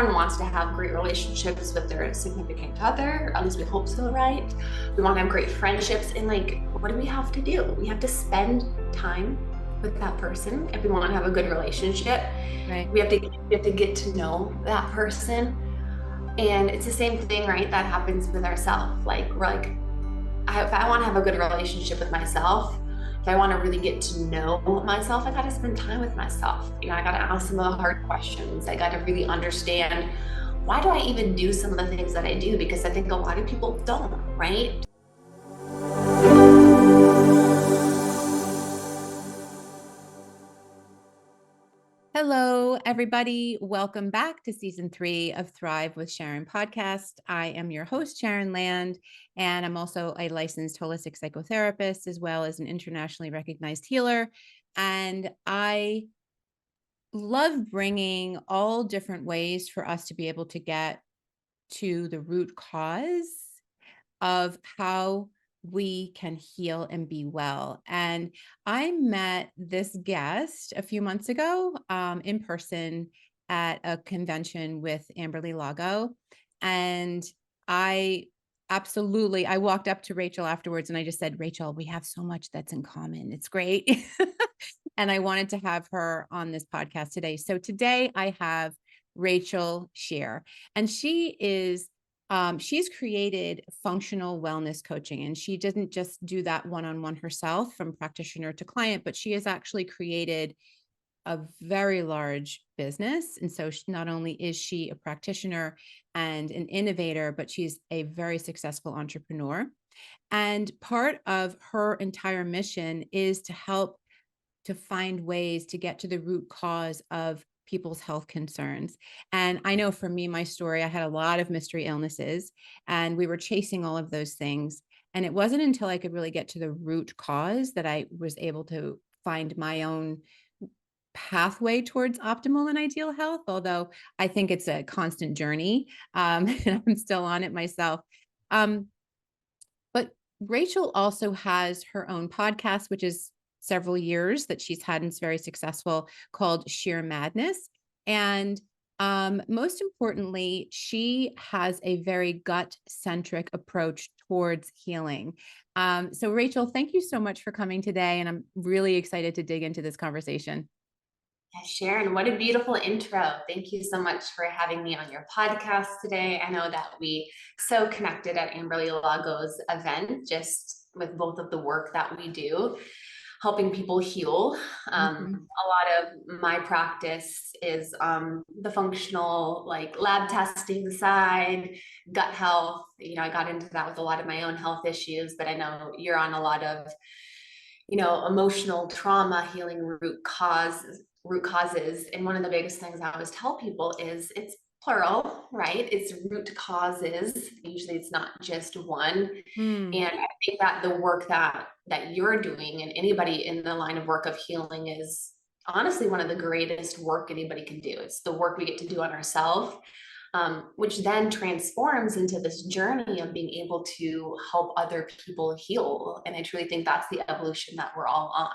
everyone wants to have great relationships with their significant other, at least we hope so, right? We want to have great friendships. And like, what do we have to do? We have to spend time with that person if we want to have a good relationship. Right. We have to get to know that person. And it's the same thing, right? That happens with ourselves. Like, we're like, if I want to have a good relationship with myself, if I want to really get to know myself, I got to spend time with myself. I got to ask some of the hard questions. I got to really understand, why do I even do some of the things that I do? Because I think a lot of people don't, right? Hello, everybody. Welcome back to season 3 of Thrive with Sharon podcast. I am your host, Sharon Land, and I'm also a licensed holistic psychotherapist, as well as an internationally recognized healer. And I love bringing all different ways for us to be able to get to the root cause of how we can heal and be well. And I met this guest a few months ago in person at a convention with Amberly Lago. And I walked up to Rachel afterwards and I just said, Rachel, we have so much that's in common. It's great. And I wanted to have her on this podcast today. So today I have Rachel Scheer, and she's created functional wellness coaching, and she doesn't just do that one-on-one herself from practitioner to client, but she has actually created a very large business. And so not only is she a practitioner and an innovator, but she's a very successful entrepreneur. And part of her entire mission is to help to find ways to get to the root cause of people's health concerns. And I know for me, my story, I had a lot of mystery illnesses and we were chasing all of those things. And it wasn't until I could really get to the root cause that I was able to find my own pathway towards optimal and ideal health. Although I think it's a constant journey, and I'm still on it myself. But Rachel also has her own podcast, which is several years that she's had and it's very successful, called Sheer Madness. And most importantly, she has a very gut-centric approach towards healing. So Rachel, thank you so much for coming today. And I'm really excited to dig into this conversation. Yeah, Sharon, what a beautiful intro. Thank you so much for having me on your podcast today. I know that we so connected at Amberly Lago's event, just with both of the work that we do, helping people heal. Mhm. A lot of my practice is the functional, like lab testing side, gut health. I got into that with a lot of my own health issues, but I know you're on a lot of emotional trauma healing root causes. And one of the biggest things I always tell people is it's plural, right? It's root causes. Usually it's not just one. Mm. And I think that the work that you're doing and anybody in the line of work of healing is honestly one of the greatest work anybody can do. It's the work we get to do on ourselves, which then transforms into this journey of being able to help other people heal. And I truly think that's the evolution that we're all on.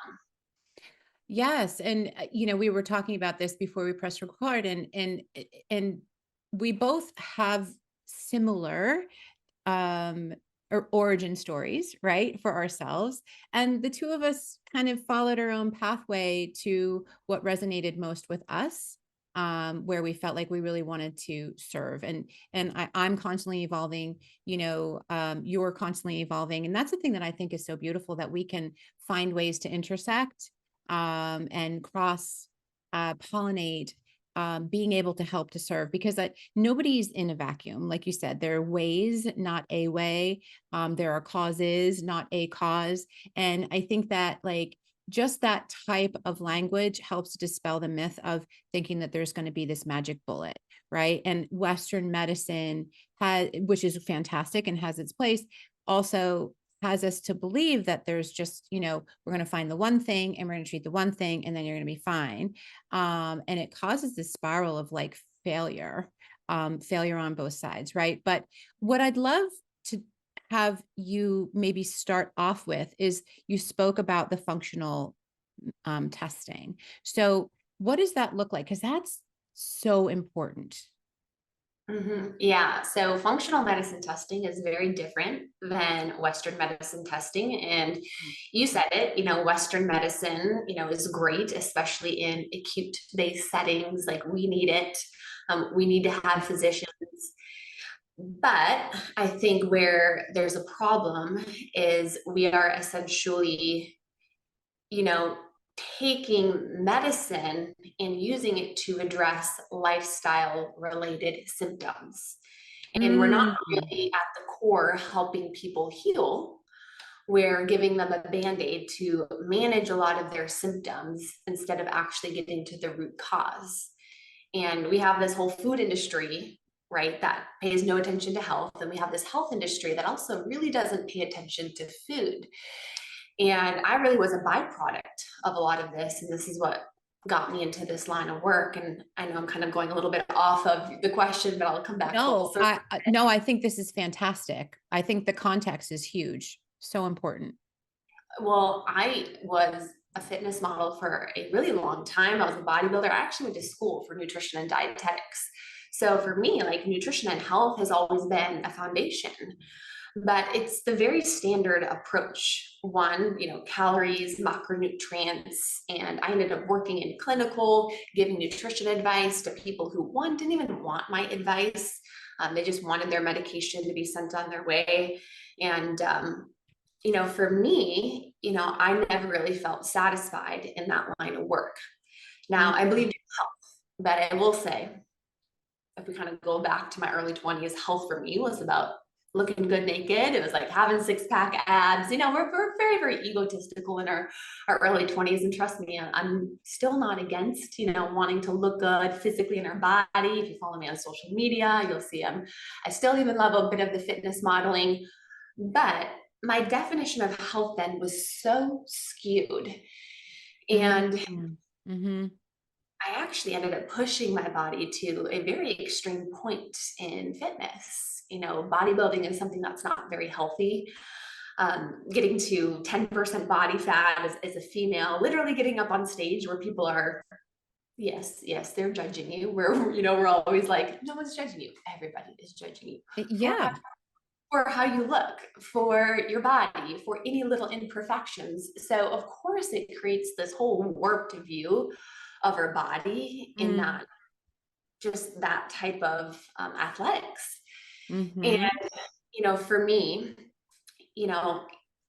Yes, and we were talking about this before we pressed record, and we both have similar um origin stories, right, for ourselves. And the two of us kind of followed our own pathway to what resonated most with us, where we felt like we really wanted to serve. And I'm constantly evolving, you're constantly evolving. And that's the thing that I think is so beautiful, that we can find ways to intersect and cross pollinate, being able to help to serve, because nobody's in a vacuum. Like you said, there are ways, not a way. There are causes, not a cause. And I think that just that type of language helps to dispel the myth of thinking that there's going to be this magic bullet, right? And Western medicine which is fantastic and has its place, also has us to believe that there's just, we're going to find the one thing and we're going to treat the one thing and then you're going to be fine. And it causes this spiral of failure on both sides, right? But what I'd love to have you maybe start off with is, you spoke about the functional testing. So what does that look like? Because that's so important. Yeah, so functional medicine testing is very different than Western medicine testing. And you said it, Western medicine, is great, especially in acute based settings. Like we need it. We need to have physicians. But I think where there's a problem is we are essentially, you know, taking medicine and using it to address lifestyle related symptoms. And we're not Mm. really at the core helping people heal. We're giving them a band-aid to manage a lot of their symptoms instead of actually getting to the root cause. And we have this whole food industry, right, that pays no attention to health. And we have this health industry that also really doesn't pay attention to food. And I really was a byproduct of a lot of this. And this is what got me into this line of work. And I know I'm kind of going a little bit off of the question, but I'll come back full No, circle. no, I think this is fantastic. I think the context is huge. So important. Well, I was a fitness model for a really long time. I was a bodybuilder. I actually went to school for nutrition and dietetics. So for me, like nutrition and health has always been a foundation, but it's the very standard approach. One, calories, macronutrients, and I ended up working in clinical, giving nutrition advice to people who didn't even want my advice. They just wanted their medication to be sent on their way. And for me, I never really felt satisfied in that line of work. Now, I believed in health, but I will say, if we kind of go back to my early 20s, health for me was about looking good naked. It was like having six-pack abs. We're very, very egotistical in our early 20s. And trust me, I'm still not against, wanting to look good physically in our body. If you follow me on social media, you'll see I still even love a bit of the fitness modeling. But my definition of health then was so skewed. And Mm-hmm. I actually ended up pushing my body to a very extreme point in fitness. Bodybuilding is something that's not very healthy. Getting to 10% body fat as a female, literally getting up on stage where people are, yes, they're judging you. We're always like, no one's judging you. Everybody is judging you. Yeah. For how you look, for your body, for any little imperfections. So of course it creates this whole warped view of our body in not just that type of athletics. And, Mm-hmm. for me,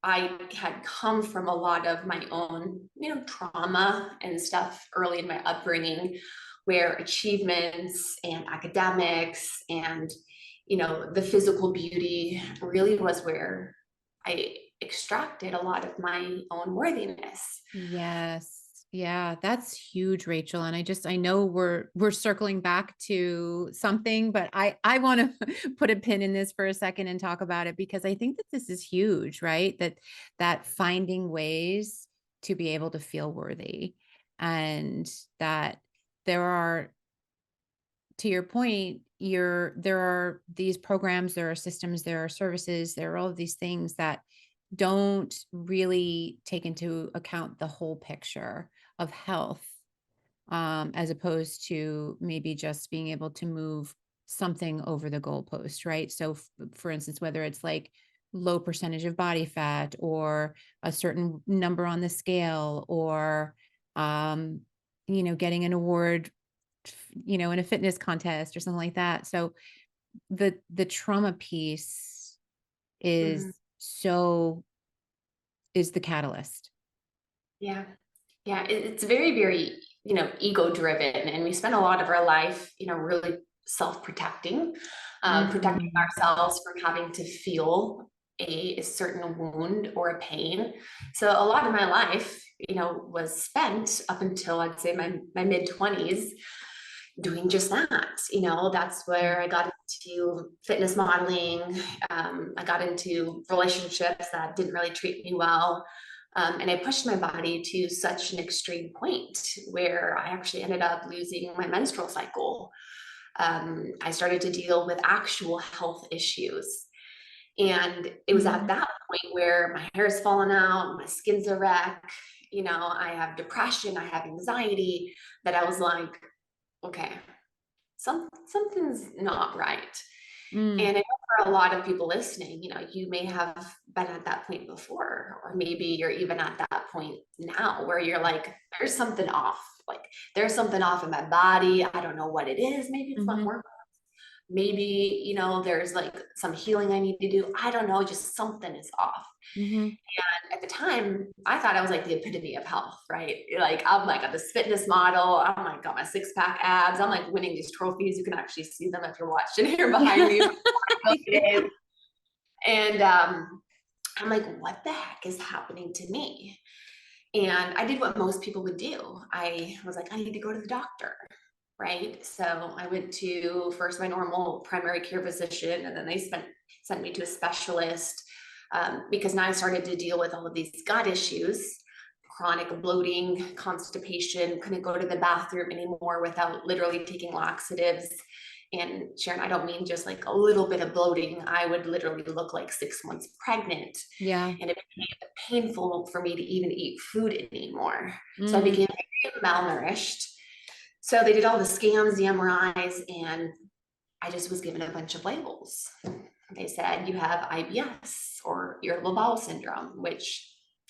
I had come from a lot of my own, trauma and stuff early in my upbringing where achievements and academics and, the physical beauty really was where I extracted a lot of my own worthiness. Yes. Yeah, that's huge, Rachel. And I know we're circling back to something, but I want to put a pin in this for a second and talk about it because I think that this is huge, right? That finding ways to be able to feel worthy and that there are, to your point, there are these programs, there are systems, there are services, there are all of these things that don't really take into account the whole picture of health, as opposed to maybe just being able to move something over the goalpost, right? So, for instance, whether it's like low percentage of body fat or a certain number on the scale or, getting an award, in a fitness contest or something like that. So the trauma piece Mhm. is so is the catalyst. Yeah. Yeah. It's very, very, ego driven. And we spend a lot of our life, really self-protecting, protecting Mm. ourselves from having to feel a certain wound or a pain. So a lot of my life, was spent up until I'd say my mid 20s doing just that. That's where I got into fitness modeling. I got into relationships that didn't really treat me well. And I pushed my body to such an extreme point where I actually ended up losing my menstrual cycle. I started to deal with actual health issues. And it was at Mm. that point where my hair's fallen out, my skin's a wreck, I have depression, I have anxiety, that I was like, okay, something's not right. Mm, And I know for a lot of people listening, you may have been at that point before, or maybe you're even at that point now where you're like, there's something off. Like there's something off in my body. I don't know what it is. Maybe it's my mm-hmm, hormones. Maybe, there's like some healing I need to do. I don't know, just something is off. mm-hmm. And at the time, I thought I was like the epitome of health, right? Like I'm like this fitness model. I'm like got my 6-pack abs. I'm like winning these trophies. You can actually see them if you're watching here behind me. Yeah. And I'm like, what the heck is happening to me? And I did what most people would do. I was like, I need to go to the doctor, right? So I went to first my normal primary care physician, and then they sent me to a specialist, because now I started to deal with all of these gut issues, chronic bloating, constipation, couldn't go to the bathroom anymore without literally taking laxatives. And Sharon, I don't mean just like a little bit of bloating. I would literally look like 6 months pregnant. Yeah. And it became painful for me to even eat food anymore. So I Mm, became very malnourished. So they did all the scans, the MRIs, and I just was given a bunch of labels. They said, you have IBS or irritable bowel syndrome, which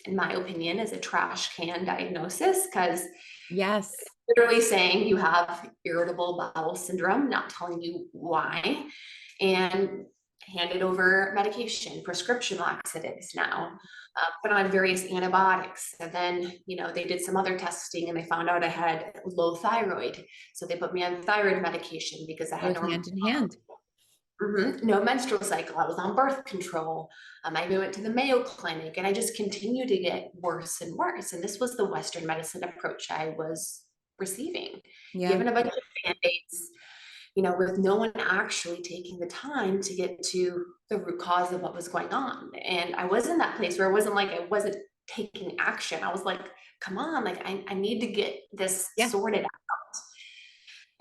in my opinion is a trash can diagnosis, because yes. literally saying you have irritable bowel syndrome, not telling you why, and handed over medication, prescription laxatives now, put on various antibiotics. And then, they did some other testing and they found out I had low thyroid. So they put me on thyroid medication because I had Goes hand in hand. no menstrual cycle. I was on birth control. I went to the Mayo Clinic and I just continued to get worse and worse. And this was the Western medicine approach I was receiving, Yeah. given a bunch of band-aids, with no one actually taking the time to get to the root cause of what was going on. And I was in that place where it wasn't like I wasn't taking action. I was like, come on, like I need to get this Yeah. sorted out.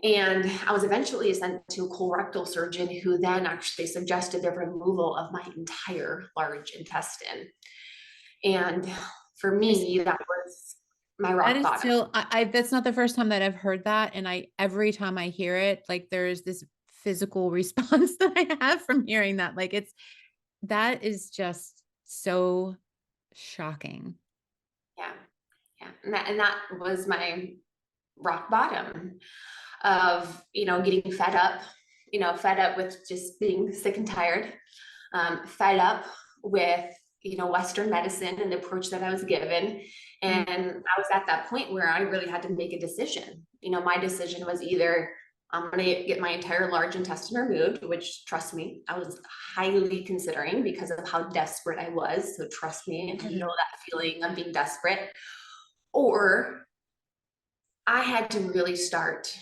And I was eventually sent to a colorectal surgeon who then actually suggested the removal of my entire large intestine. And for Is me, that was my that rock is bottom. still I that's not the first time that I've heard that. And every time I hear it, like there's this physical response that I have from hearing that. Like that is just so shocking. Yeah. Yeah. And that was my rock bottom of, getting fed up with just being sick and tired, fed up with, Western medicine and the approach that I was given. Mm, And I was at that point where I really had to make a decision. My decision was either I'm going to get my entire large intestine removed, which trust me, I was highly considering because of how desperate I was. So trust me, if you know that feeling of being desperate, or I had to really start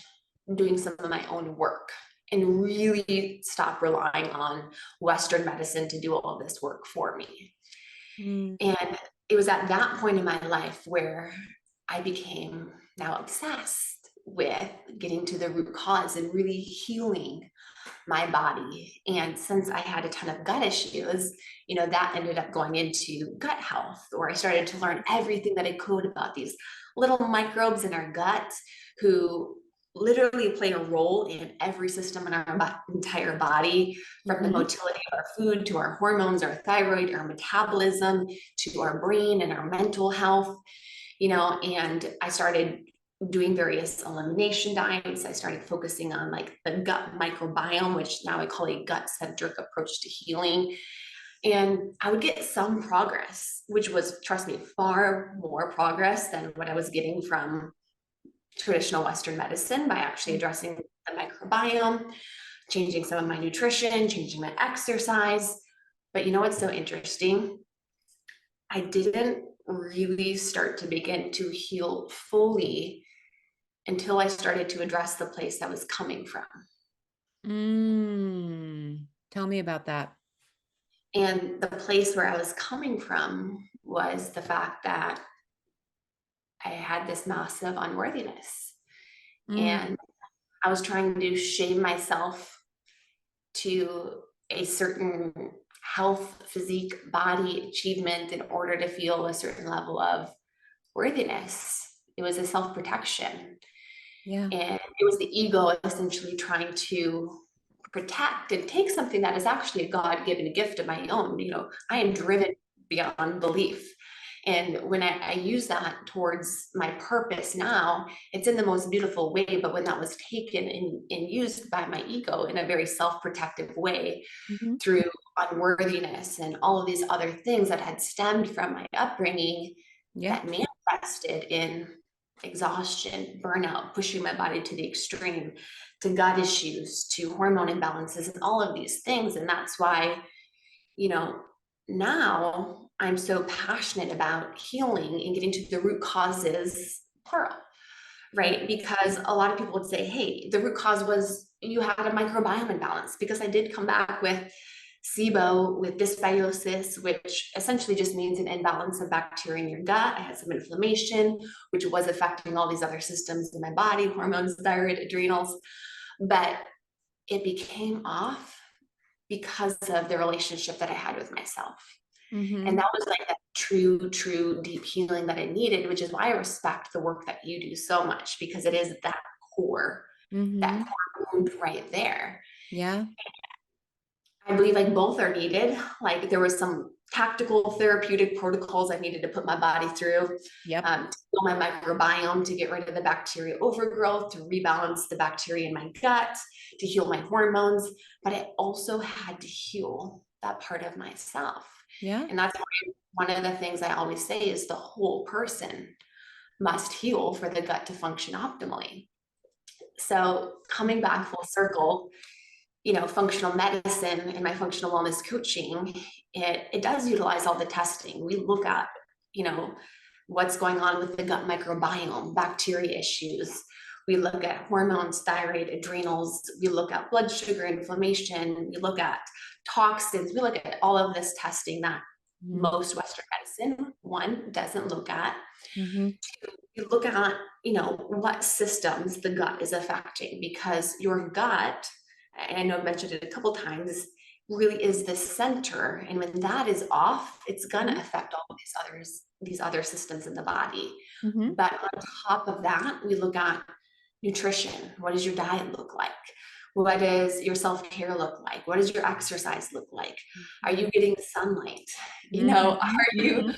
doing some of my own work and really stop relying on Western medicine to do all of this work for me. mm, And it was at that point in my life where I became now obsessed with getting to the root cause and really healing my body. And since I had a ton of gut issues, that ended up going into gut health, where I started to learn everything that I could about these little microbes in our gut who literally play a role in every system in our entire body, from the mhm. motility of our food to our hormones, our thyroid, our metabolism, to our brain and our mental health. And I started doing various elimination diets. I started focusing on like the gut microbiome, which now I call a gut-centric approach to healing. And I would get some progress, which was, trust me, far more progress than what I was getting from traditional Western medicine by actually addressing the microbiome, changing some of my nutrition, changing my exercise. But you know what's so interesting? I didn't really start to begin to heal fully until I started to address the place I was coming from. Mm. Tell me about that. And the place where I was coming from was the fact that I had this massive unworthiness. Mm, And I was trying to shame myself to a certain health, physique, body achievement in order to feel a certain level of worthiness. It was a self-protection. Yeah. And it was the ego essentially trying to protect and take something that is actually a God-given gift of my own. I am driven beyond belief. And when I use that towards my purpose now, it's in the most beautiful way. But when that was taken and used by my ego in a very self-protective way Mm-hmm. through unworthiness and all of these other things that had stemmed from my upbringing, Yeah. that manifested in exhaustion, burnout, pushing my body to the extreme, to gut issues, to hormone imbalances, and all of these things. And that's why, now I'm so passionate about healing and getting to the root causes, plural, right? Because a lot of people would say, hey, the root cause was you had a microbiome imbalance, because I did come back with SIBO, with dysbiosis, which essentially just means an imbalance of bacteria in your gut. I had some inflammation, which was affecting all these other systems in my body, hormones, thyroid, adrenals. But it became off because of the relationship that I had with myself. Mm-hmm. And that was like that true, deep healing that I needed, which is why I respect the work that you do so much, because it is core, that Mm-hmm. core wound right there. Yeah. I believe like both are needed. Like there was some tactical therapeutic protocols I needed to put my body through, Yep. to heal my microbiome, to get rid of the bacteria overgrowth, to rebalance the bacteria in my gut, to heal my hormones. But I also had to heal that part of myself. Yeah. And that's why one of the things I always say is the whole person must heal for the gut to function optimally. So coming back full circle, functional medicine and my functional wellness coaching, it does utilize all the testing. We look at, what's going on with the gut microbiome, bacteria issues. We look at hormones, thyroid, adrenals. We look at blood sugar, inflammation. We look at toxins. We look at all of this testing that most Western medicine, one, doesn't look at. Mm-hmm. You look at, what systems the gut is affecting, because your gut, I know I've mentioned it a couple times, really is the center. And when that is off, it's going to affect all of these other systems in the body. Mm-hmm. But on top of that, we look at nutrition. What does your diet look like? What does your self-care look like? What does your exercise look like? Are you getting sunlight? Mm-hmm.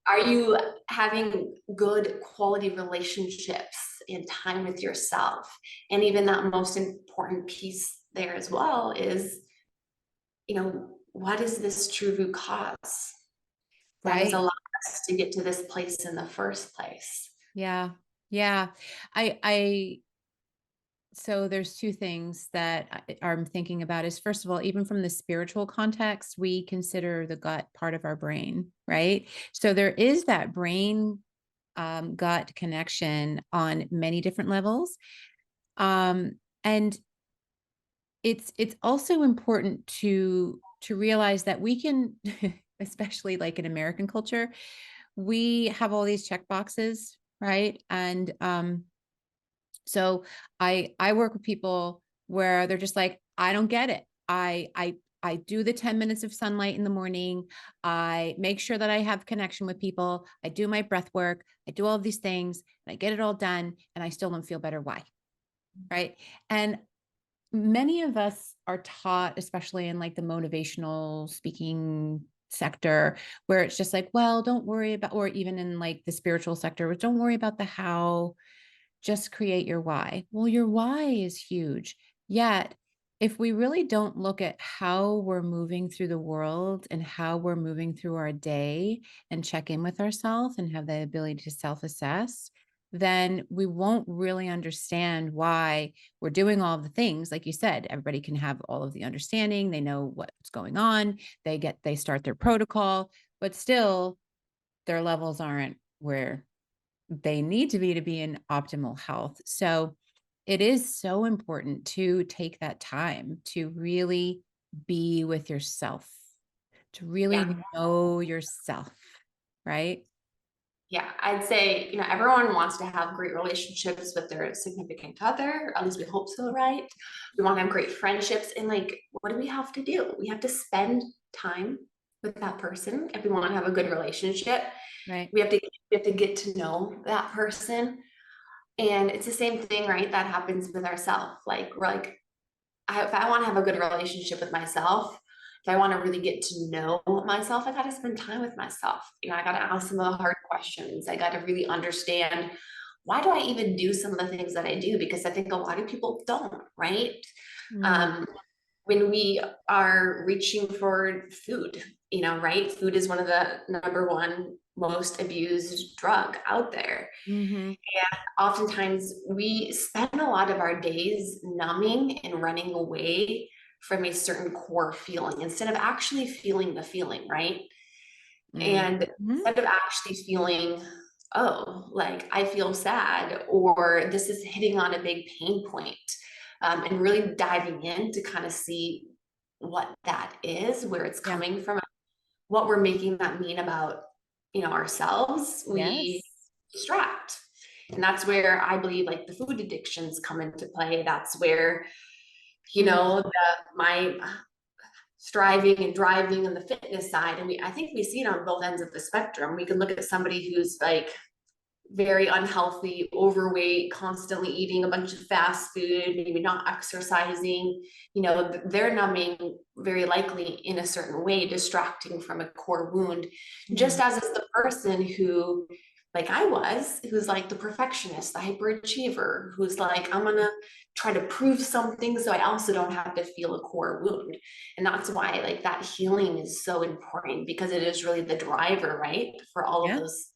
Are you having good quality relationships and time with yourself? And even that most important piece there as well is, what is this true root cause that has Right. allowed us to get to this place in the first place? Yeah. Yeah. So there's two things that I'm thinking about is, first of all, even from the spiritual context, we consider the gut part of our brain, right? So there is that brain gut connection on many different levels. And it's also important to realize that we can, especially like in American culture, we have all these check boxes, right? And so I work with people where they're just like, I don't get it. I do the 10 minutes of sunlight in the morning. I make sure that I have connection with people. I do my breath work. I do all of these things and I get it all done and I still don't feel better. Why? Right. And many of us are taught, especially in like the motivational speaking sector, where it's just like, well, don't worry about, or even in like the spiritual sector, don't worry about the how, just create your why. Well, your why is huge. Yet, if we really don't look at how we're moving through the world and how we're moving through our day and check in with ourselves and have the ability to self assess, then we won't really understand why we're doing all of the things. Like you said, everybody can have all of the understanding. They know what's going on. They start their protocol, but still their levels aren't where they need to be in optimal health. So it is so important to take that time to really be with yourself, to really Yeah. know yourself, right? Yeah, I'd say, everyone wants to have great relationships with their significant other. At least we hope so, right? We want to have great friendships. And like, what do we have to do? We have to spend time with that person if we want to have a good relationship. Right. We have to get to know that person. And it's the same thing, right? That happens with ourselves. Like we're like, if I want to have a good relationship with myself, if I want to really get to know myself, I got to spend time with myself. I got to ask some of the hard questions. I got to really understand, why do I even do some of the things that I do? Because I think a lot of people don't, right? Mm, Um, when we are reaching for food, right? Food is one of the number one most abused drug out there. mm-hmm. Oftentimes we spend a lot of our days numbing and running away from a certain core feeling instead of actually feeling the feeling, right? And Mm-hmm. instead of actually feeling, oh, like I feel sad, or this is hitting on a big pain point, and really diving in to kind of see what that is, where it's Yeah. coming from, what we're making that mean about, ourselves, we Yes. distract. And that's where I believe like the food addictions come into play. That's where, Mm, my striving and driving and the fitness side. And I think we see it on both ends of the spectrum. We can look at somebody who's like very unhealthy, overweight, constantly eating a bunch of fast food, maybe not exercising, they're numbing very likely in a certain way, distracting from a core wound, just mm, as is the person who, like I was, who's like the perfectionist, the hyperachiever, who's like, I'm gonna try to prove something so I also don't have to feel a core wound. And that's why like that healing is so important, because it is really the driver, right, for all of yeah. those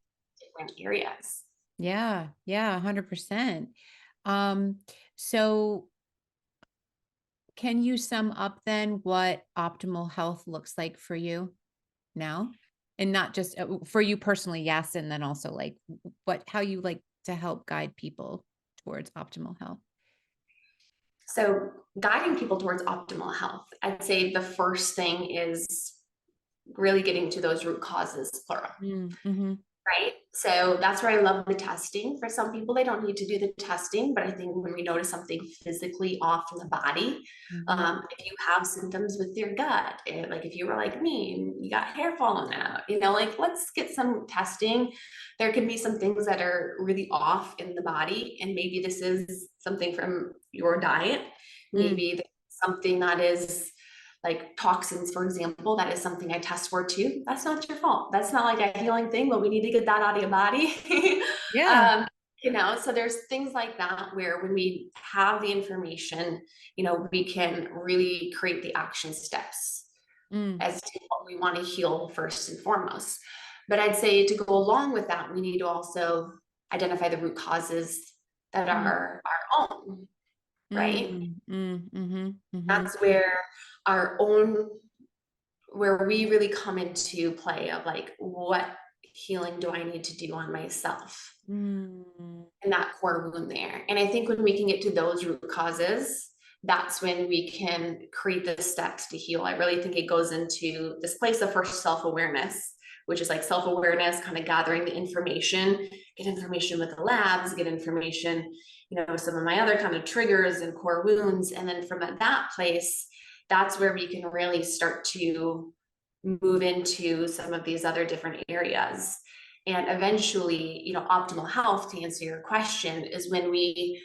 different areas. Yeah. Yeah. 100%. Um, so can you sum up then what optimal health looks like for you now? And not just for you personally, yes. And then also like how you like to help guide people towards optimal health. So, guiding people towards optimal health, I'd say the first thing is really getting to those root causes, plural, Mm-hmm. right? So, that's where I love the testing. For some people, they don't need to do the testing, but I think when we notice something physically off in the body, Mm-hmm. if you have symptoms with your gut, like if you were like me and you got hair falling out, like let's get some testing. There can be some things that are really off in the body, and maybe this is something from your diet, Mm, maybe something that is like toxins, for example. That is something I test for too. That's not your fault. That's not like a healing thing, but we need to get that out of your body. yeah. um, so there's things like that where when we have the information, we can really create the action steps Mm, as to what we want to heal first and foremost. But I'd say to go along with that, we need to also identify the root causes that mm, are our own, right? mm, mm, mhm, mhm, That's where our own, where we really come into play of like, what healing do I need to do on myself? mm, And that core wound there. And I think when we can get to those root causes, that's when we can create the steps to heal. I really think it goes into this place of first self-awareness, which is like self-awareness, kind of gathering the information, get information with the labs, get information, some of my other kind of triggers and core wounds. And then from that place, that's where we can really start to move into some of these other different areas. And eventually, optimal health, to answer your question, is when we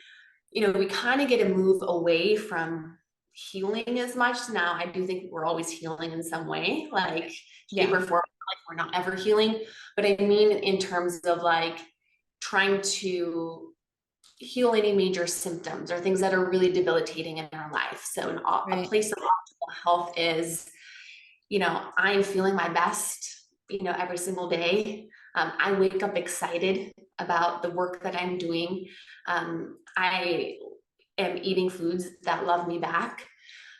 kind of get to move away from healing as much. Now, I do think we're always healing in some way, like shape yeah, or form, like we're not ever healing. But I mean, in terms of like trying to heal any major symptoms or things that are really debilitating in our life. So, a right. place of optimal health is, I'm feeling my best, every single day. I wake up excited about the work that I'm doing. I am eating foods that love me back.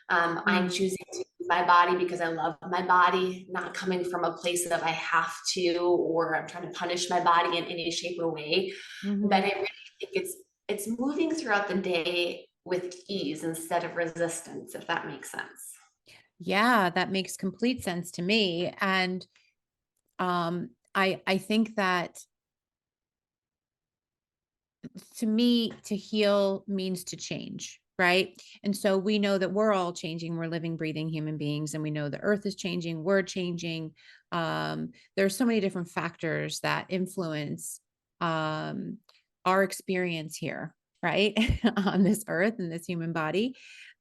I'm Mm, choosing to move my body because I love my body, not coming from a place of I have to, or I'm trying to punish my body in any shape or way. But mhm. I really think it's moving throughout the day with ease instead of resistance, if that makes sense. Yeah, that makes complete sense to me. And I think that to me, to heal means to change, right? And so we know that we're all changing. We're living, breathing human beings, and we know the earth is changing. We're changing. There's so many different factors that influence um, our experience here, right? On this earth, in this human body.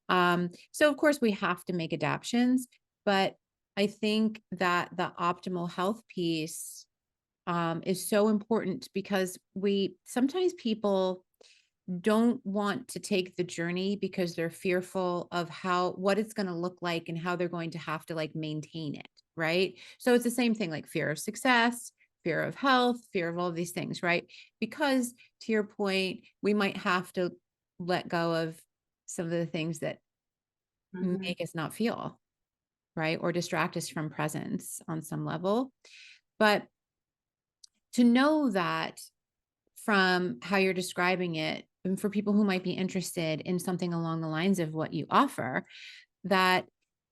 So of course we have to make adaptations, but I think that the optimal health piece is so important because sometimes people don't want to take the journey because they're fearful of what it's going to look like and how they're going to have to like maintain it, right? So it's the same thing, like fear of success, fear of health, fear of all these things, right? Because to your point, we might have to let go of some of the things that Mhm. make us not feel, right? Or distract us from presence on some level. But to know that from how you're describing it, and for people who might be interested in something along the lines of what you offer, that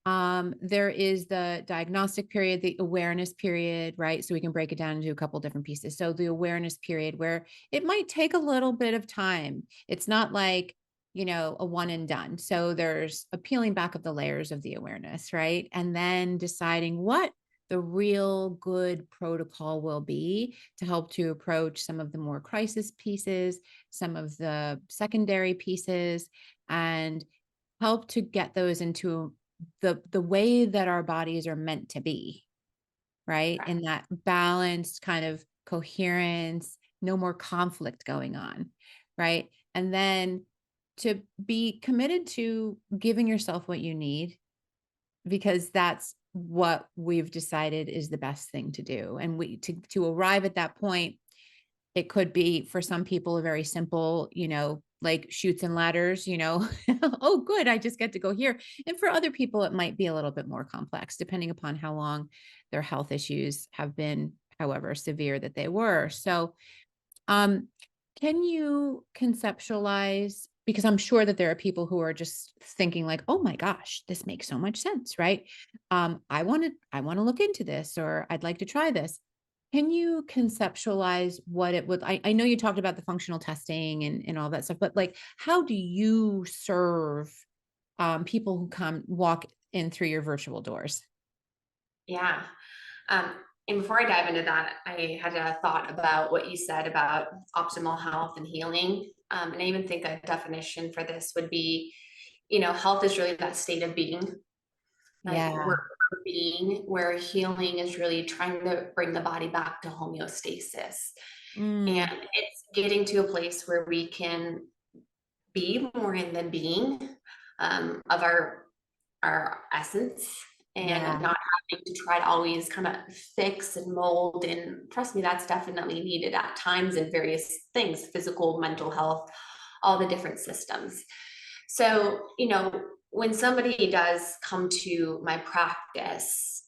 there is the diagnostic period, the awareness period, right? So we can break it down into a couple different pieces. So the awareness period where it might take a little bit of time. It's not like, a one and done. So there's a peeling back of the layers of the awareness, right? And then deciding what the real good protocol will be to help to approach some of the more crisis pieces, some of the secondary pieces, and help to get those into the way that our bodies are meant to be, right? Right. In that balanced kind of coherence, no more conflict going on, right? And then to be committed to giving yourself what you need, because that's what we've decided is the best thing to do. And to arrive at that point, it could be for some people a very simple, like chutes and ladders, oh, good, I just get to go here. And for other people, it might be a little bit more complex, depending upon how long their health issues have been, however severe that they were. So, um, can you conceptualize? Because I'm sure that there are people who are just thinking like, "Oh my gosh, this makes so much sense," right? I want to look into this, or I'd like to try this. Can you conceptualize what it would? I know you talked about the functional testing and all that stuff, but like, how do you serve people who walk in through your virtual doors? Yeah. Um, and before I dive into that, I had a thought about what you said about optimal health and healing. And I even think a definition for this would be, health is really that state of being, like Yeah. we're being, where healing is really trying to bring the body back to homeostasis. And Mm, it's getting to a place where we can be more in the being of our essence, and yeah. not having to try to always kind of fix and mold. And trust me, that's definitely needed at times in various things, physical, mental health, all the different systems. So, when somebody does come to my practice,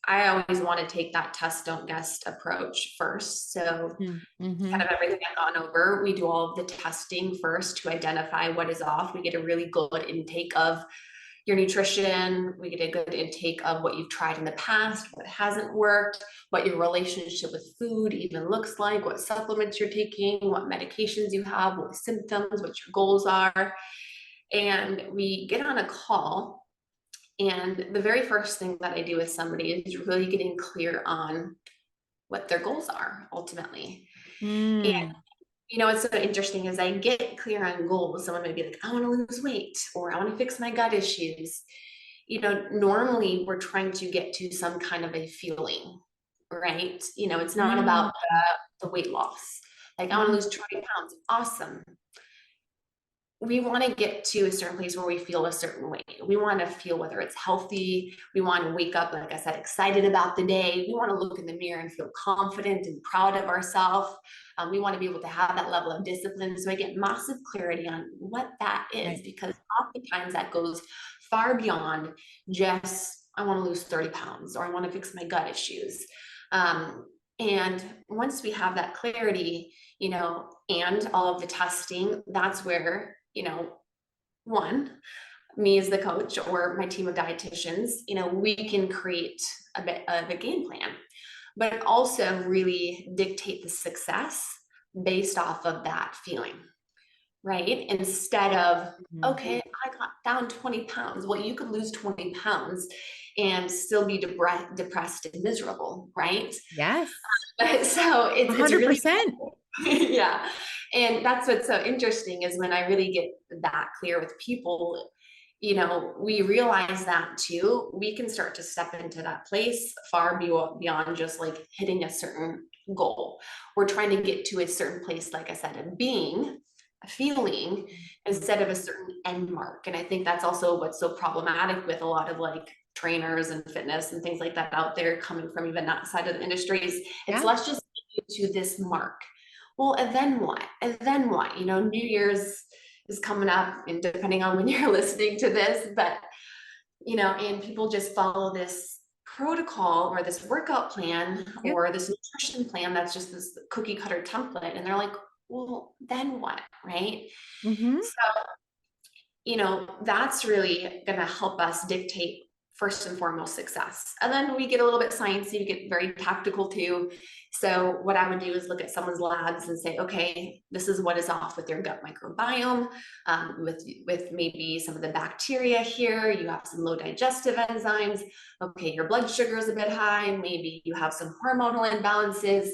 I always want to take that test, don't guess approach first. So Mm-hmm. kind of everything I've gone over, we do all of the testing first to identify what is off. We get a really good intake of your nutrition. We get a good intake of what you've tried in the past, what hasn't worked, what your relationship with food even looks like, what supplements you're taking, what medications you have, what symptoms, what your goals are. And we get on a call. And the very first thing that I do with somebody is really getting clear on what their goals are ultimately. And Mm, what's so interesting is I get clear on goals. Someone might be like, I want to lose weight, or I want to fix my gut issues. Normally we're trying to get to some kind of a feeling, right? It's not mm, about the weight loss. Like, I want to mm, lose 20 pounds. Awesome. We want to get to a certain place where we feel a certain way. We want to feel whether it's healthy. We want to wake up, like I said, excited about the day. We want to look in the mirror and feel confident and proud of ourselves. We want to be able to have that level of discipline. So I get massive clarity on what that is, right. because oftentimes that goes far beyond just, I want to lose 30 pounds or I want to fix my gut issues. And once we have that clarity, and all of the testing, that's where, one, me as the coach or my team of dietitians, we can create a bit of a game plan, but also really dictate the success based off of that feeling, right? Instead of, Mhm. okay, I got down 20 pounds. Well, you could lose 20 pounds and still be depressed and miserable, right? Yes. So it's really 100%. Yeah. And that's what's so interesting is when I really get that clear with people, we realize that too, we can start to step into that place far beyond just like hitting a certain goal. We're trying to get to a certain place, like I said, of being, a feeling, instead of a certain end mark. And I think that's also what's so problematic with a lot of like trainers and fitness and things like that out there coming from even that side of the industries. It's Yeah. let's just get to this mark. Well, and then what? And then what? New Year's is coming up, and depending on when you're listening to this, but and people just follow this protocol or this workout plan Yep. or this nutrition plan that's just this cookie cutter template. And they're like, well, then what? Right. Mm-hmm. So, that's really going to help us dictate first and foremost success. And then we get a little bit sciencey, we get very tactical too. So what I would do is look at someone's labs and say, okay, this is what is off with your gut microbiome, with maybe some of the bacteria here. You have some low digestive enzymes. Okay, your blood sugar is a bit high. Maybe you have some hormonal imbalances.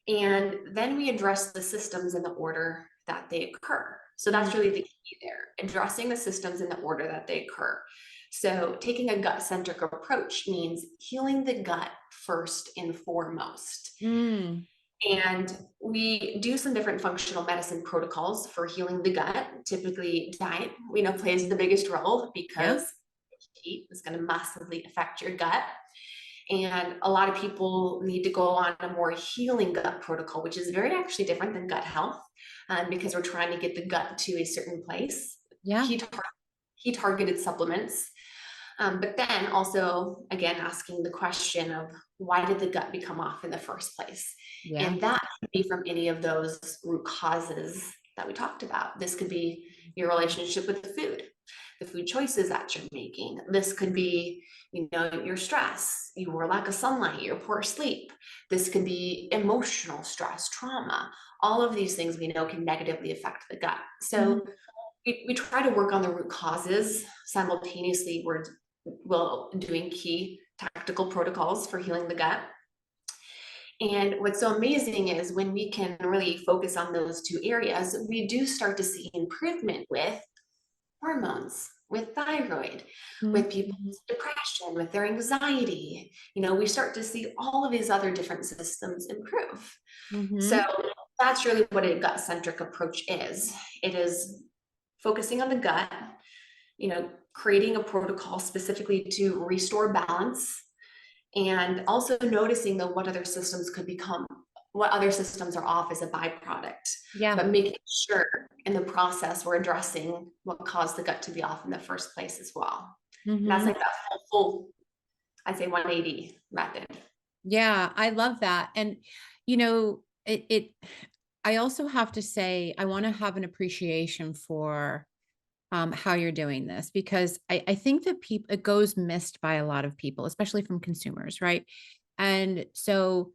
And then we address the systems in the order that they occur. So that's really the key there, addressing the systems in the order that they occur. So taking a gut-centric approach means healing the gut first and foremost. Mm. And we do some different functional medicine protocols for healing the gut. Typically, diet, plays the biggest role Yeah. because heat is going to massively affect your gut. And a lot of people need to go on a more healing gut protocol, which is very actually different than gut health, because we're trying to get the gut to a certain place. Yeah. Key targeted supplements. But then also, again, asking the question of why did the gut become off in the first place? Yeah. And that could be from any of those root causes that we talked about. This could be your relationship with the food choices that you're making. This could be, your stress, your lack of sunlight, your poor sleep. This could be emotional stress, trauma. All of these things we know can negatively affect the gut. So we try to work on the root causes simultaneously. We're doing key tactical protocols for healing the gut. And what's so amazing is when we can really focus on those two areas, we do start to see improvement with hormones, with thyroid, with people's depression, with their anxiety. We start to see all of these other different systems improve. So that's really what a gut-centric approach is. It is focusing on the gut, creating a protocol specifically to restore balance, and also noticing what other systems are off as a byproduct. Yeah. But making sure in the process we're addressing what caused the gut to be off in the first place as well. And that's like that full, I'd say 180 method. Yeah, I love that. And I also have to say, I want to have an appreciation for how you're doing this, because I think that it goes missed by a lot of people, especially from consumers, right? And so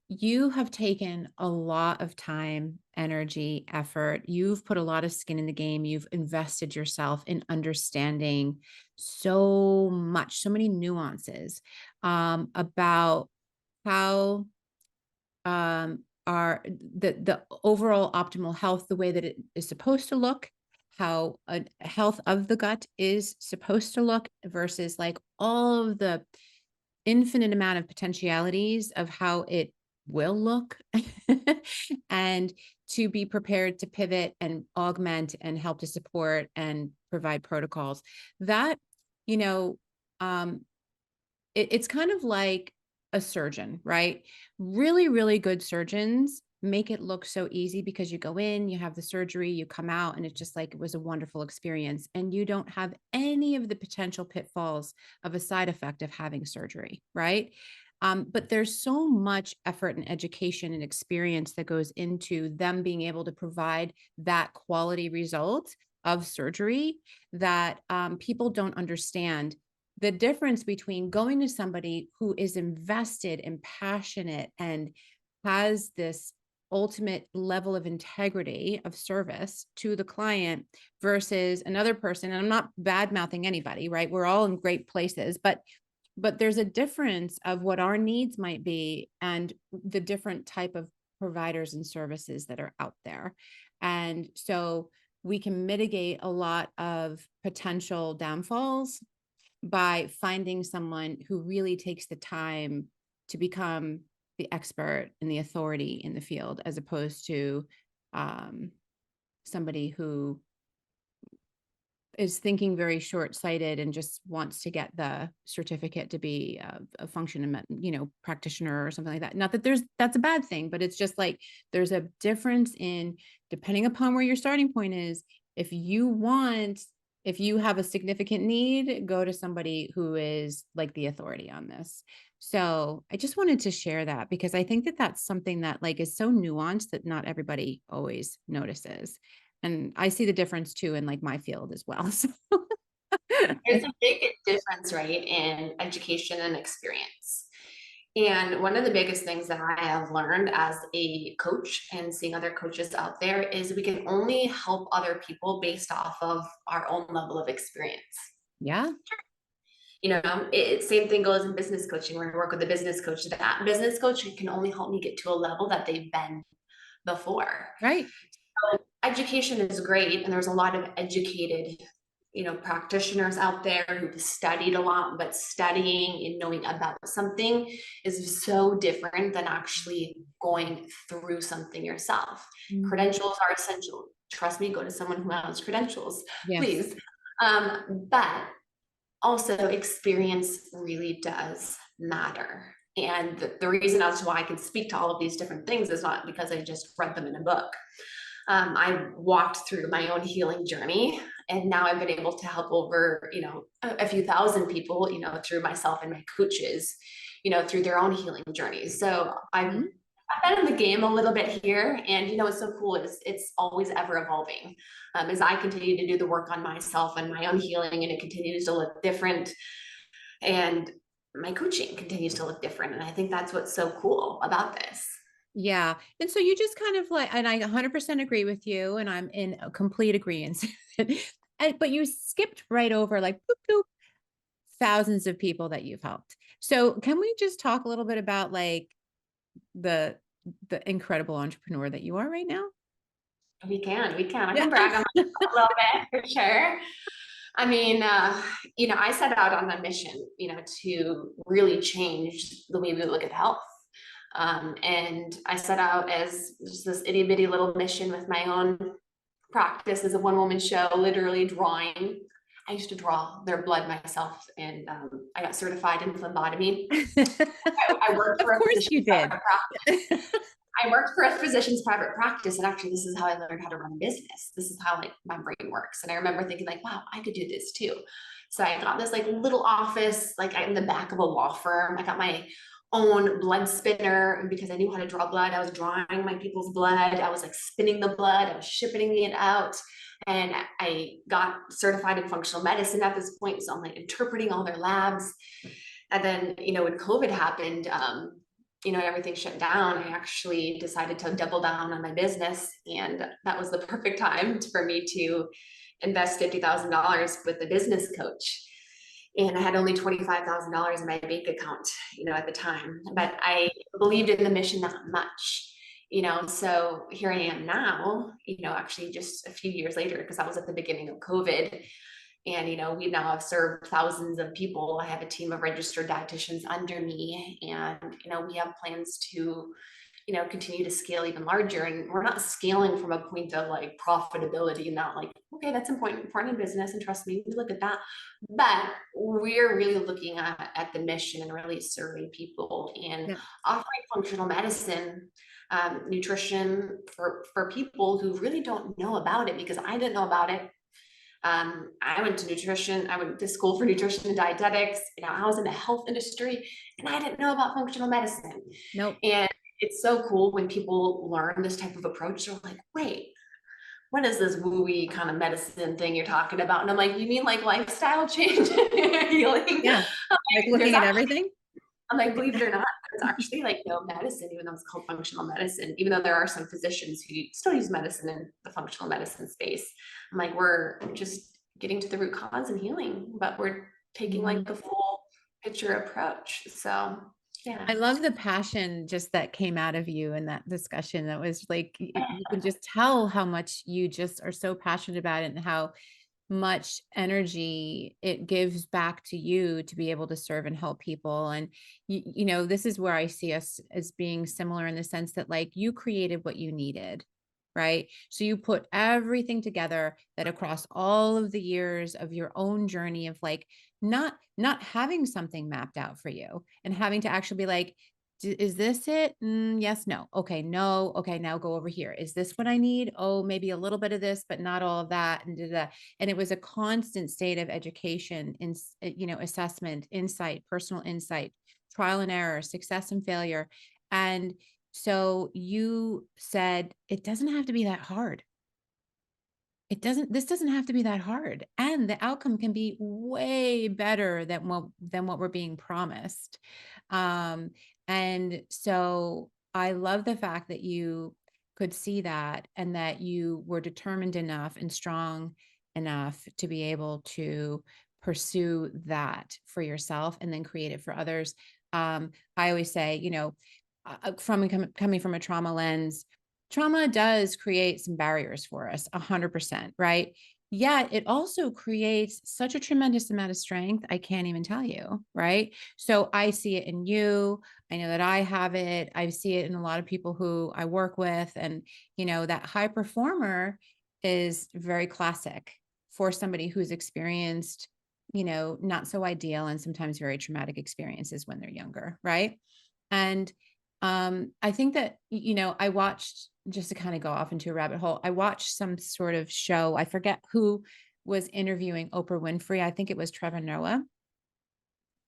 you have taken a lot of time, energy, effort. You've put a lot of skin in the game. You've invested yourself in understanding so much, so many nuances about how the overall optimal health, the way that it is supposed to look, how a health of the gut is supposed to look versus like all of the infinite amount of potentialities of how it will look and to be prepared to pivot and augment and help to support and provide protocols that, you know, um, it's kind of like a surgeon, right? Really, really good surgeons make it look so easy because you go in, you have the surgery, you come out, and it's just like it was a wonderful experience. And you don't have any of the potential pitfalls of a side effect of having surgery, right? But there's so much effort and education and experience that goes into them being able to provide that quality result of surgery that people don't understand the difference between going to somebody who is invested and passionate and has this ultimate level of integrity of service to the client versus another person. And I'm not bad mouthing anybody, right? We're all in great places, but there's a difference of what our needs might be and the different type of providers and services that are out there. And so we can mitigate a lot of potential downfalls by finding someone who really takes the time to become the expert and the authority in the field, as opposed to somebody who is thinking very short-sighted and just wants to get the certificate to be a functional, practitioner or something like that. Not that that's a bad thing, but it's just like, there's a difference in, depending upon where your starting point is. If you have a significant need, go to somebody who is like the authority on this. So I just wanted to share that, because I think that that's something that like is so nuanced that not everybody always notices. And I see the difference too in like my field as well. So There's a big difference, right, in education and experience. And one of the biggest things that I have learned as a coach and seeing other coaches out there is we can only help other people based off of our own level of experience. yeah, Same thing goes in business coaching. When I work with a business coach, that business coach can only help me get to a level that they've been before. right. So education is great, and there's a lot of educated practitioners out there who've studied a lot, but studying and knowing about something is so different than actually going through something yourself. Mm-hmm. Credentials are essential. Trust me, go to someone who has credentials, Yes. please. But also experience really does matter. And the reason as to why I can speak to all of these different things is not because I just read them in a book. I walked through my own healing journey, and now I've been able to help over, a few thousand people, through myself and my coaches, through their own healing journeys. So I've been in the game a little bit here, and what's so cool is it's always ever evolving. As I continue to do the work on myself and my own healing, and it continues to look different, and my coaching continues to look different. And I think that's what's so cool about this. Yeah. And so you just kind of like, and I 100% agree with you, and I'm in a complete agreement. But you skipped right over like boop, boop, thousands of people that you've helped. So can we just talk a little bit about like the incredible entrepreneur that you are right now? We can. I can brag on myself a little bit for sure. I mean, I set out on a mission, to really change the way we look at health. And I set out as just this itty bitty little mission with my own practice as a one-woman show, literally drawing. I used to draw their blood myself, and I got certified in phlebotomy. I worked for of course you did. I worked for a physician's private practice, and actually this is how I learned how to run a business. This is how like my brain works. And I remember thinking like, wow, I could do this too. So I got this like little office, like in the back of a law firm. I got my own blood spinner because I knew how to draw blood. I was drawing my people's blood. I was like spinning the blood. I was shipping it out. And I got certified in functional medicine at this point. So I'm like interpreting all their labs. And then, when COVID happened, everything shut down, I actually decided to double down on my business. And that was the perfect time for me to invest $50,000 with a business coach. And I had only $25,000 in my bank account, at the time, but I believed in the mission that much, so here I am now, actually just a few years later, because that was at the beginning of COVID. And, we now have served thousands of people. I have a team of registered dietitians under me, and, we have plans to, continue to scale even larger. And we're not scaling from a point of like profitability, not like, okay, that's important in business. And trust me, we look at that, but we're really looking at the mission and really serving people and offering functional medicine, nutrition for people who really don't know about it, because I didn't know about it. I went to school for nutrition and dietetics. I was in the health industry, and I didn't know about functional medicine. Nope. And it's so cool when people learn this type of approach. They're like, wait, what is this woo-wee kind of medicine thing you're talking about? And I'm like, you mean like lifestyle change and healing? Yeah. Like looking at everything? I'm like, believe it or not, it's actually like no medicine, even though it's called functional medicine, even though there are some physicians who still use medicine in the functional medicine space. I'm like, we're just getting to the root cause and healing, but we're taking like the full picture approach. So Yeah. I love the passion just that came out of you in that discussion. That was like, you can just tell how much you just are so passionate about it and how much energy it gives back to you to be able to serve and help people. And this is where I see us as being similar in the sense that like you created what you needed, right? So you put everything together that across all of the years of your own journey of like not having something mapped out for you and having to actually be like, is this it? Yes, no. Okay, no. Okay, now go over here. Is this what I need? Oh, maybe a little bit of this, but not all of that. And it was a constant state of education, in assessment, insight, personal insight, trial and error, success and failure. And so you said it doesn't have to be that hard. This doesn't have to be that hard. And the outcome can be way better than what we're being promised. Um, and so I love the fact that you could see that and that you were determined enough and strong enough to be able to pursue that for yourself and then create it for others. I always say, coming from a trauma lens, trauma does create some barriers for us, 100%, right? Yet it also creates such a tremendous amount of strength. I can't even tell you, right? So I see it in you. I know that I have it. I see it in a lot of people who I work with. And, that high performer is very classic for somebody who's experienced, not so ideal and sometimes very traumatic experiences when they're younger, right? And I think that, I watched, just to kind of go off into a rabbit hole, I watched some sort of show. I forget who was interviewing Oprah Winfrey. I think it was Trevor Noah.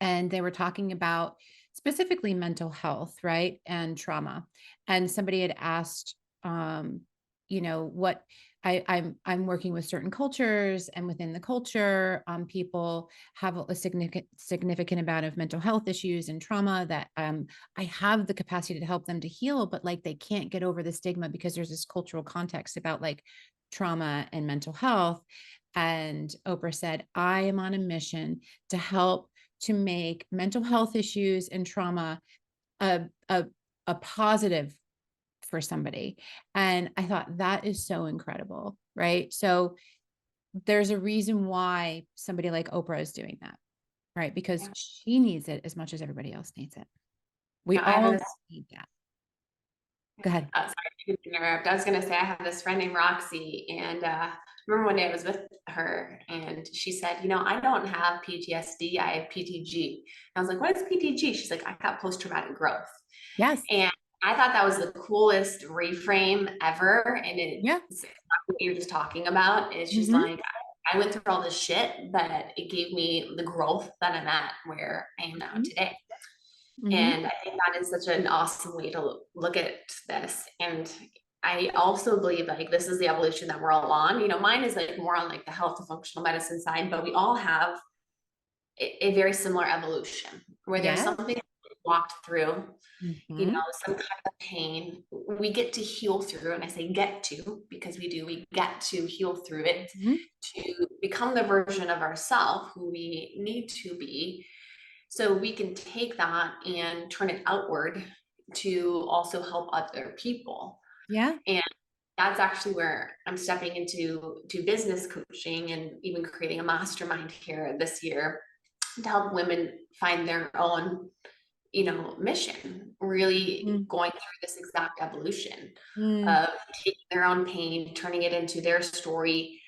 And they were talking about specifically mental health, right? And trauma. And somebody had asked, what I'm working with certain cultures, and within the culture, people have a significant amount of mental health issues and trauma that I have the capacity to help them to heal, but like they can't get over the stigma because there's this cultural context about like trauma and mental health. And Oprah said, I am on a mission to help to make mental health issues and trauma a, a, a positive for somebody. And I thought that is so incredible, right? So there's a reason why somebody like Oprah is doing that, right? Because Yeah. she needs it as much as everybody else needs it. We I have all this. need that. Go ahead. Sorry to interrupt. I was going to say I have this friend named Roxy, and remember one day I was with her, and she said, I don't have PTSD, I have PTG. And I was like, what is PTG? She's like, I got post-traumatic growth. Yes. And I thought that was the coolest reframe ever. And Yeah. it's what you're just talking about. It's just Mm-hmm. like, I went through all this shit, but it gave me the growth that I'm at where I am now today. Mm-hmm. And I think that is such an awesome way to look at this. And I also believe like this is the evolution that we're all on. Mine is like more on like the health and functional medicine side, but we all have a very similar evolution where there's Yeah. something walked through, Mm-hmm. some kind of pain we get to heal through. And I say get to because we get to heal through it Mm-hmm. to become the version of ourselves who we need to be. So we can take that and turn it outward to also help other people. Yeah. And that's actually where I'm stepping into business coaching and even creating a mastermind here this year to help women find their own, mission, really going through this exact evolution Mm-hmm. of taking their own pain, turning it into their story,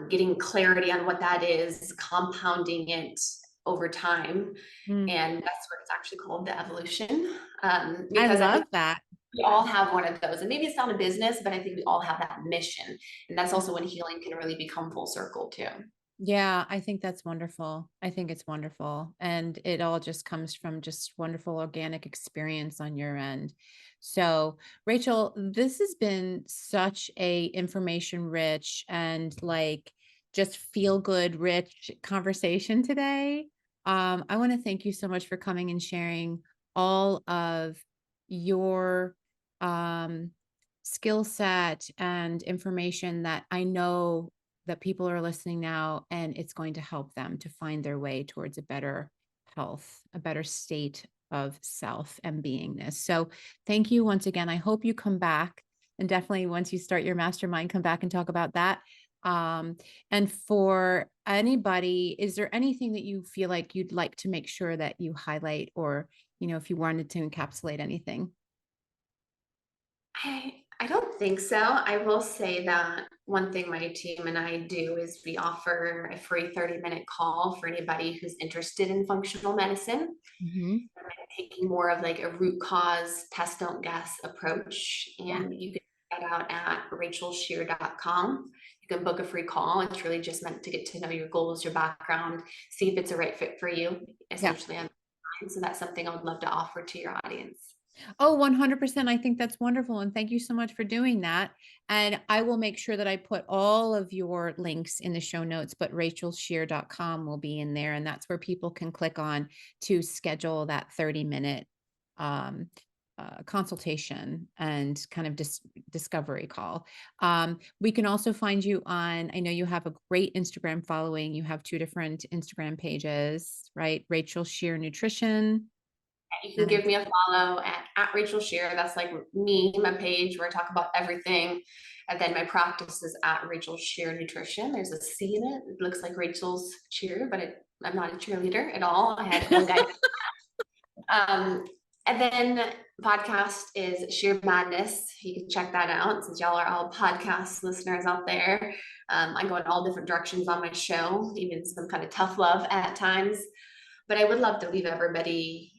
getting clarity on what that is, compounding it over time. And that's what it's actually called, the evolution. I Because I love think that. we all have one of those. And maybe it's not a business, but I think we all have that mission. And that's also when healing can really become full circle too. Yeah, I think that's wonderful. I think it's wonderful. And it all just comes from just wonderful organic experience on your end. So, Rachel, this has been such a information rich and like just feel good rich conversation today. I want to thank you so much for coming and sharing all of your um skill set and information that I know that people are listening now, and it's going to help them to find their way towards a better health, a better state of self and beingness. So thank you once again. I hope you come back, and definitely once you start your mastermind, come back and talk about that. And for anybody, is there anything that you feel like you'd like to make sure that you highlight, or, if you wanted to encapsulate anything? I don't think so. I will say that one thing my team and I do is we offer a free 30-minute call for anybody who's interested in functional medicine, Mhm. taking more of like a root cause, test, don't guess approach. Yeah. And you can check that out at rachelscheer.com. You can book a free call. It's really just meant to get to know your goals, your background, see if it's a right fit for you, Yeah. essentially. So that's something I would love to offer to your audience. Oh, 100%. I think that's wonderful. And thank you so much for doing that. And I will make sure that I put all of your links in the show notes, but rachelscheer.com will be in there. And that's where people can click on to schedule that 30-minute um, consultation and kind of discovery call. We can also find you on, I know you have a great Instagram following. You have 2 different Instagram pages, right? Rachel Scheer Nutrition. You can give me a follow at Rachel Scheer. That's like me, my page where I talk about everything. And then my practice is at Rachel Scheer Nutrition. There's a C in it. It looks like Rachel's cheer, but I'm not a cheerleader at all. I had one guy. And then podcast is Sheer Madness. You can check that out since y'all are all podcast listeners out there. I go in all different directions on my show, even some kind of tough love at times. But I would love to leave everybody,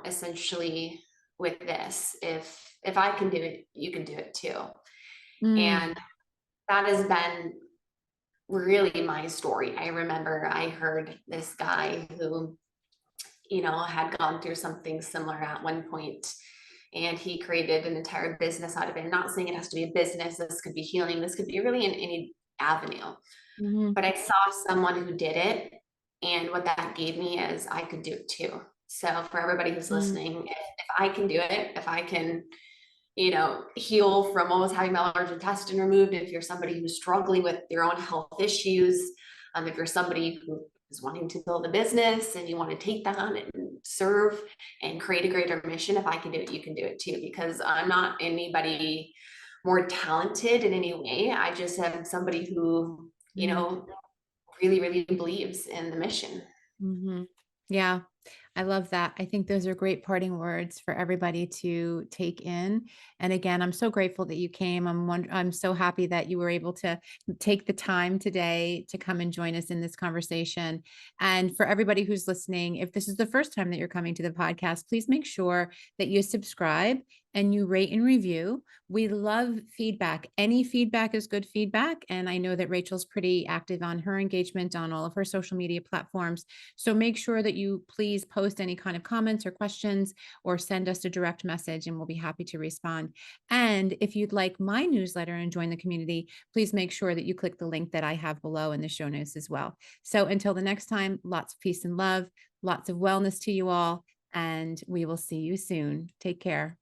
essentially with this. If I can do it, you can do it too. Mm, And that has been really my story. I remember I heard this guy who, had gone through something similar at one point, and he created an entire business out of it. I'm not saying it has to be a business. This could be healing. This could be really in any avenue. mhm, But I saw someone who did it, and what that gave me is I could do it too. So for everybody who's mm, listening, if I can do it, if I can, heal from almost having my large intestine removed, if you're somebody who's struggling with your own health issues, if you're somebody who is wanting to build a business and you want to take that on and serve and create a greater mission, if I can do it, you can do it too, because I'm not anybody more talented in any way. I just am somebody who, mm, really, really believes in the mission. mhm. Yeah. I love that. I think those are great parting words for everybody to take in. And again, I'm so grateful that you came. I'm so happy that you were able to take the time today to come and join us in this conversation. And for everybody who's listening, if this is the first time that you're coming to the podcast, please make sure that you subscribe and you rate and review. We love feedback. Any feedback is good feedback. And I know that Rachel's pretty active on her engagement on all of her social media platforms. So make sure that you please post any kind of comments or questions, or send us a direct message, and we'll be happy to respond. And if you'd like my newsletter and join the community, please make sure that you click the link that I have below in the show notes as well. So until the next time, lots of peace and love, lots of wellness to you all, and we will see you soon. Take care.